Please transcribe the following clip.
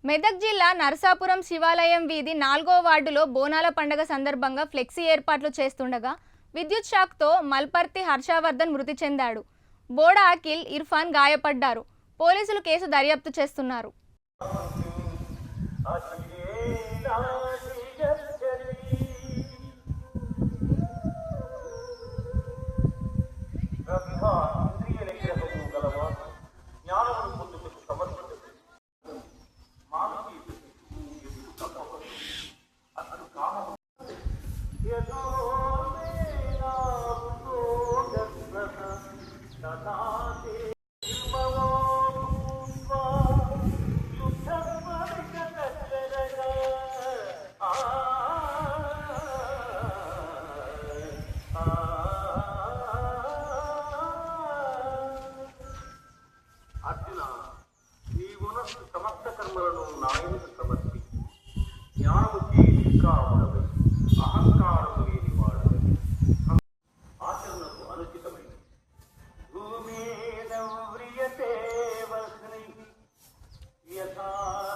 మెదక్ జిల్లా నరసాపురం శివాలయం వీధి 4వ వార్డులో బోనాల పండుగ సందర్భంగా ఫ్లెక్సీ ఏర్పాట్లు చేస్తుండగా విద్యుత్ షాక్తో మల్పర్తి హర్షవర్ధన్ మృతి చెందాడు. బోడ అఖిల్, ఇర్ఫాన్ గాయపడ్డారు. పోలీసులు కేసు దర్యాప్తు చేస్తున్నారు. అర్జున, నీ గుణ సమస్త కర్మలను నాయకుడు సమర్పి జ్ఞానము